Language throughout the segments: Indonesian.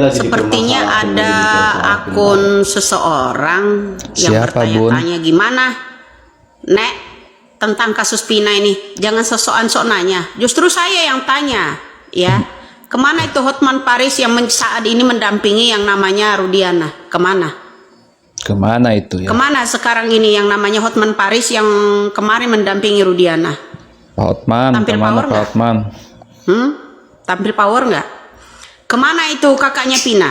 Sepertinya ada akun seseorang yang bertanya-tanya gimana, Nek, tentang kasus Pina ini. Jangan sesokan sok nanya. Justru saya yang tanya, ya. Kemana itu Hotman Paris yang saat ini mendampingi yang namanya Rudiana? Kemana? Kemana itu ya? Kemana sekarang ini yang namanya Hotman Paris yang kemarin mendampingi Rudiana? Pak Hotman, tampil kemana power Pak Hotman? Tampil power nggak? Kemana itu kakaknya Pina?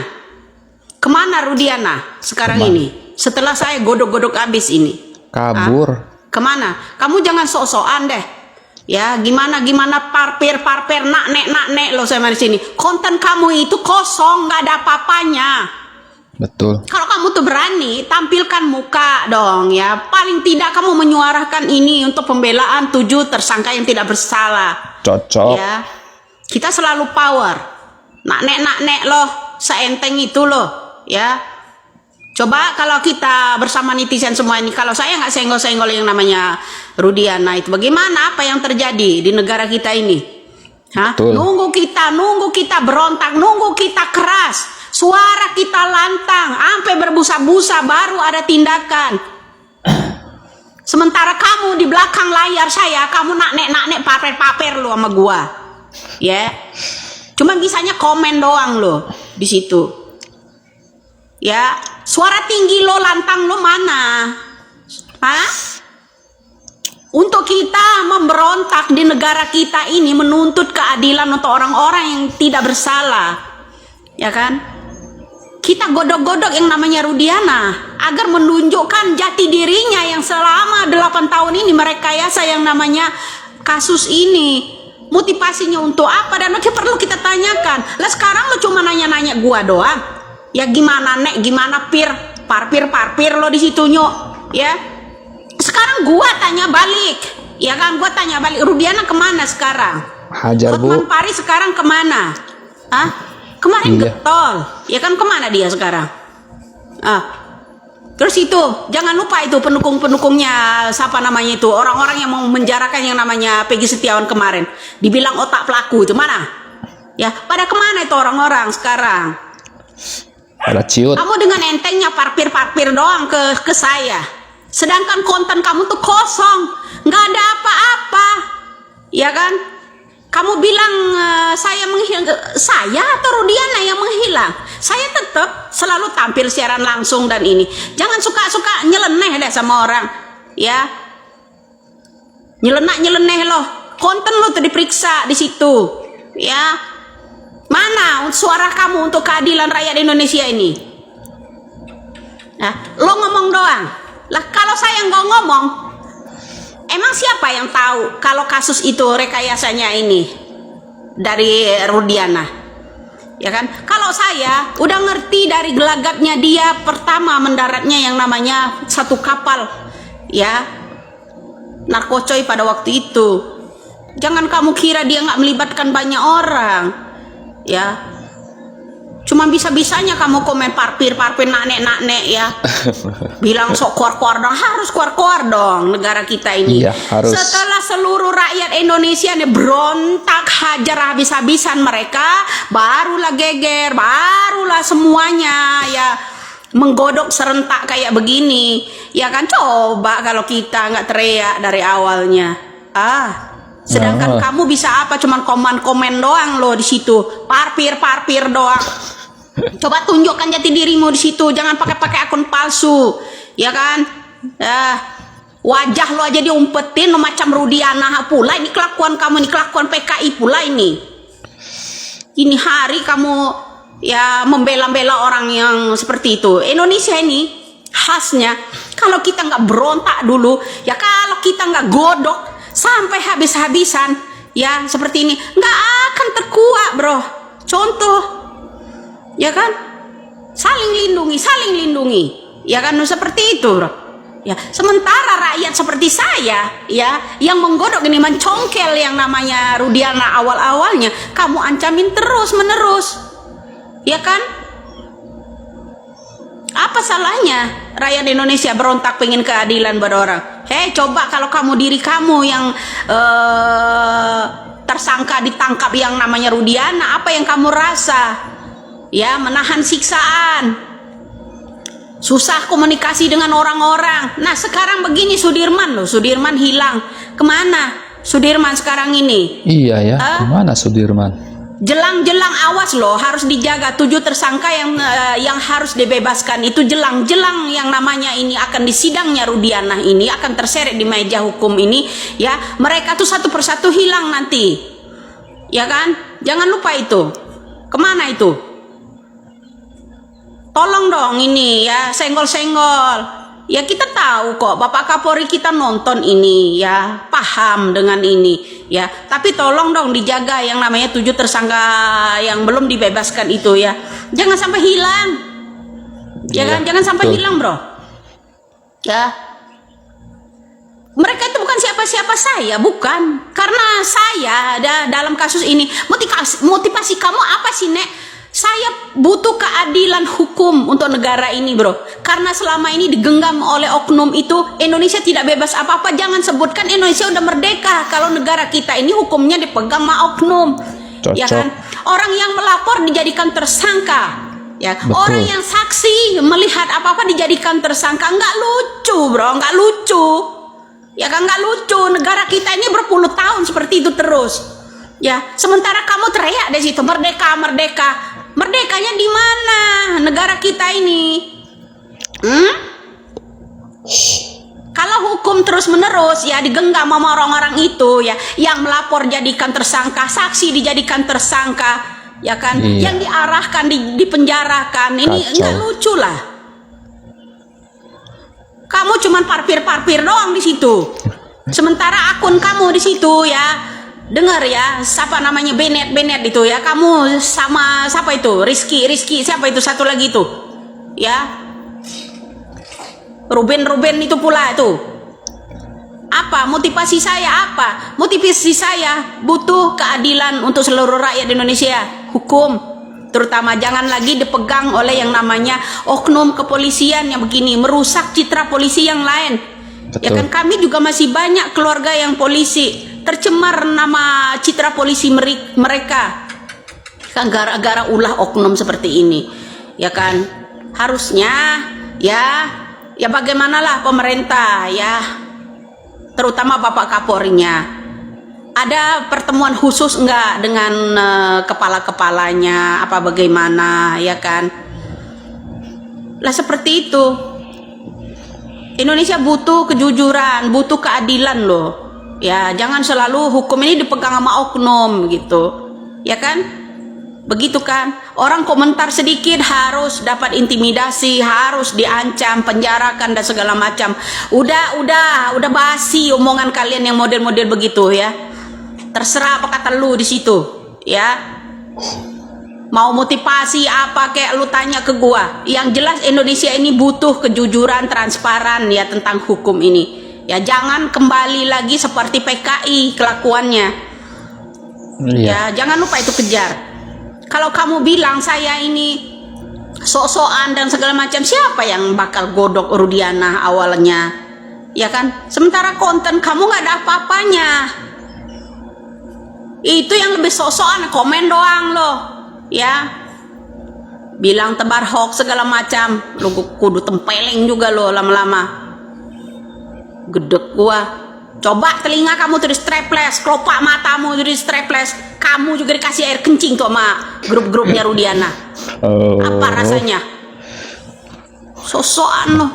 Kemana Rudiana sekarang ini? Setelah saya godok-godok habis ini. Kabur. Kemana? Kamu jangan sok-sokan deh. Ya, gimana parpir nak nek lo sama di sini. Konten kamu itu kosong, nggak ada apa-apanya. Betul. Kalau kamu tuh berani, tampilkan muka dong ya. Paling tidak kamu menyuarakan ini untuk pembelaan 7 tersangka yang tidak bersalah. Cocok. Ya, kita selalu power. Nak nek loh, seenteng itu loh, ya. Coba kalau kita bersama netizen semua ini, kalau saya nggak senggol-senggol yang namanya Rudiana itu, bagaimana apa yang terjadi di negara kita ini? Hah? Nunggu kita berontak, nunggu kita keras, suara kita lantang, sampai berbusa-busa baru ada tindakan. Sementara kamu di belakang layar saya, kamu nak nek paper lu sama gua, ya. Cuma bisanya komen doang lo di situ. Ya, suara tinggi lo, lantang lo mana? Hah? Untuk kita memberontak di negara kita ini, menuntut keadilan untuk orang-orang yang tidak bersalah. Ya kan? Kita godok-godok yang namanya Rudiana agar menunjukkan jati dirinya yang selama 8 tahun ini merekayasa yang namanya kasus ini. Motivasinya untuk apa dan itu perlu kita tanyakan. Lah sekarang lo cuma nanya-nanya gua doang. Ya gimana nek, gimana parpir lo di situ nyok, ya. Sekarang gua tanya balik, ya kan, gua tanya balik, Rudiana kemana sekarang? Hajar Hotman Bu. Paris sekarang kemana? Hah? Kemarin getol, ya kan, kemana dia sekarang? Terus itu, jangan lupa itu pendukung-pendukungnya, siapa namanya itu, orang-orang yang mau menjarakan yang namanya Peggy Setiawan kemarin, dibilang otak pelaku itu mana? Ya, pada kemana itu orang-orang sekarang? Pada ciut. Kamu dengan entengnya parpir doang ke saya, sedangkan konten kamu tuh kosong, nggak ada apa-apa, ya kan? Kamu bilang saya menghilang, saya atau Rudiana yang menghilang? Saya tetap selalu tampil siaran langsung dan ini. Jangan suka-suka nyeleneh deh sama orang, ya. Nyeleneh loh. Konten lo tuh diperiksa di situ, ya. Mana suara kamu untuk keadilan rakyat Indonesia ini? Nah, lo ngomong doang. Lah kalau saya nggak ngomong, emang siapa yang tahu kalau kasus itu rekayasanya ini dari Rudiana? Ya kan? Kalau saya udah ngerti dari gelagatnya dia pertama mendaratnya yang namanya satu kapal, ya, narkocoy pada waktu itu. Jangan kamu kira dia nggak melibatkan banyak orang, ya. Cuma bisa-bisanya kamu komen parpir nak-nek ya. Bilang sok kuar-kuar dong, harus kuar-kuar dong negara kita ini. Iya, harus. Setelah seluruh rakyat Indonesia nih berontak hajar habis-habisan mereka, barulah geger, barulah semuanya ya menggodok serentak kayak begini. Ya kan, coba kalau kita nggak teriak dari awalnya. Sedangkan kamu bisa apa? Cuman komen doang loh di situ. Parpir doang. Coba tunjukkan jati dirimu di situ. Jangan pakai akun palsu, ya kan? Wajah lo aja diumpetin lo macam Rudiana pula. Ini kelakuan kamu, ini kelakuan PKI pula ini. Ini hari kamu ya membela-bela orang yang seperti itu. Indonesia ini khasnya kalau kita nggak berontak dulu, ya kalau kita nggak godok sampai habis-habisan, ya seperti ini, nggak akan terkuat, bro. Contoh, ya kan, saling lindungi, ya kan, seperti itu, bro. Ya, sementara rakyat seperti saya, ya, yang menggodok ini mencongkel yang namanya Rudiana awal-awalnya, kamu ancamin terus-menerus, ya kan? Apa salahnya rakyat Indonesia berontak pengen keadilan buat orang? Coba kalau diri kamu yang tersangka ditangkap yang namanya Rudiana, apa yang kamu rasa? ya, menahan siksaan, susah komunikasi dengan orang-orang. Nah sekarang begini Sudirman loh, Sudirman hilang. Kemana Sudirman sekarang ini? Iya ya, kemana Sudirman? Jelang-jelang awas loh, harus dijaga. 7 tersangka yang harus dibebaskan itu jelang-jelang yang namanya ini akan disidangnya Rudiana ini akan terseret di meja hukum ini ya. Mereka tuh satu persatu hilang nanti, ya kan? Jangan lupa itu. Kemana itu? Tolong dong ini ya, senggol-senggol. Ya kita tahu kok Bapak Kapolri kita nonton ini ya, paham dengan ini ya. Tapi tolong dong dijaga yang namanya 7 tersangka yang belum dibebaskan itu ya. Jangan sampai hilang. Ya kan? Jangan sampai hilang, Bro. Ya. Mereka itu bukan siapa-siapa saya, bukan. Karena saya dalam kasus ini motivasi kamu apa sih, Nek? Saya butuh keadilan hukum untuk negara ini, bro. Karena selama ini digenggam oleh oknum itu, Indonesia tidak bebas apa-apa. Jangan sebutkan Indonesia udah merdeka kalau negara kita ini hukumnya dipegang sama oknum. Cocok. Ya kan? Orang yang melapor dijadikan tersangka. Ya, betul. orang yang saksi melihat apa-apa dijadikan tersangka. Nggak lucu, bro. Nggak lucu. Ya kan, nggak lucu. Negara kita ini berpuluh tahun seperti itu terus. Ya, sementara kamu teriak di situ merdeka, merdeka. Merdekanya di mana negara kita ini? Kalau hukum terus menerus ya digenggam sama orang-orang itu ya, yang melapor jadikan tersangka, saksi dijadikan tersangka, ya kan? Iya. Yang diarahkan dipenjarakan, ini enggak lucu lah. Kamu cuman parpir-parpir doang di situ. Sementara akun kamu di situ ya. Dengar ya, siapa namanya Bennett itu ya, kamu sama siapa itu? Rizky, siapa itu satu lagi itu? Ya. Ruben itu pula itu. Apa motivasi saya apa? Motivasi saya butuh keadilan untuk seluruh rakyat Indonesia, hukum. Terutama jangan lagi dipegang oleh yang namanya oknum kepolisian yang begini, merusak citra polisi yang lain. Betul. Ya kan, kami juga masih banyak keluarga yang polisi, tercemar nama citra polisi mereka kan gara-gara ulah oknum seperti ini, ya kan? Harusnya ya bagaimanalah pemerintah ya, terutama Bapak Kapolrinya, ada pertemuan khusus enggak dengan kepala-kepalanya apa bagaimana, ya kan? Lah seperti itu. Indonesia butuh kejujuran, butuh keadilan loh. Ya, jangan selalu hukum ini dipegang sama oknum gitu. Ya kan? Begitu kan? Orang komentar sedikit harus dapat intimidasi, harus diancam, penjarakan dan segala macam. Udah basi omongan kalian yang model-model begitu ya. Terserah apa kata lu di situ, ya. Mau motivasi apa kayak lu tanya ke gua. Yang jelas Indonesia ini butuh kejujuran, transparan ya tentang hukum ini. Ya jangan kembali lagi seperti PKI kelakuannya. Ya jangan lupa itu kejar. Kalau kamu bilang saya ini sok-sokan dan segala macam, siapa yang bakal godok Rudiana awalnya? Ya kan? Sementara konten kamu nggak ada apa-apanya. Itu yang lebih sok-sokan komen doang loh. Ya, bilang tebar hoax segala macam, lu kudu tempeleng juga lo lama-lama. Gedek gua. Coba telinga kamu tuh di strapless, kelopak matamu jadi strapless, kamu juga dikasih air kencing tuh sama grup-grupnya Rudiana. Apa rasanya? Sosokan lo.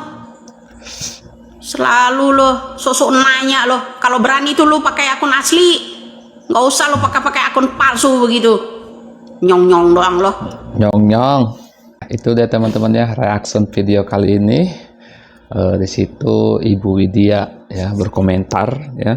Selalu lo sosok nanya lo. Kalau berani tuh lo pakai akun asli, nggak usah lo pakai akun palsu begitu. Nyong-nyong doang loh. Nyong-nyong. Itu deh teman-teman ya, reaction video kali ini. Di situ Ibu Widya ya berkomentar ya,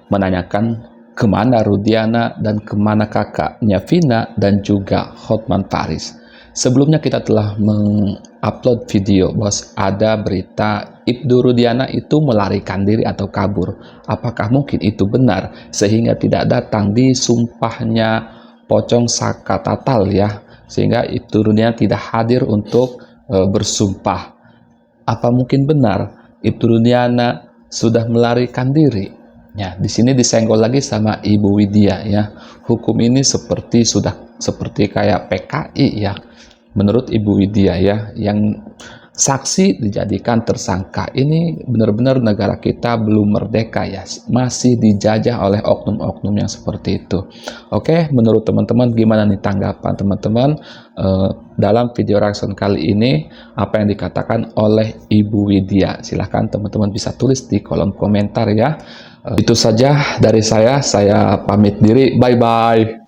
menanyakan kemana Rudiana dan kemana kakaknya Vina dan juga Hotman Paris. Sebelumnya kita telah mengupload video bahwa ada berita Ibnu Rudiana itu melarikan diri atau kabur. Apakah mungkin itu benar sehingga tidak datang di sumpahnya Pocong Saka Tatal ya, sehingga Ibnu Rudiana tidak hadir untuk bersumpah. Apa mungkin benar Ibnu Rudiana sudah melarikan diri? Ya, di sini disenggol lagi sama Ibu Widya ya. Hukum ini seperti kayak PKI ya. menurut Ibu Widya ya, yang saksi dijadikan tersangka, ini benar-benar negara kita belum merdeka ya, masih dijajah oleh oknum-oknum yang seperti itu. Oke, menurut teman-teman gimana nih tanggapan teman-teman dalam video reaction kali ini, apa yang dikatakan oleh Ibu Widya? Silahkan teman-teman bisa tulis di kolom komentar ya. Itu saja dari saya pamit diri, bye-bye.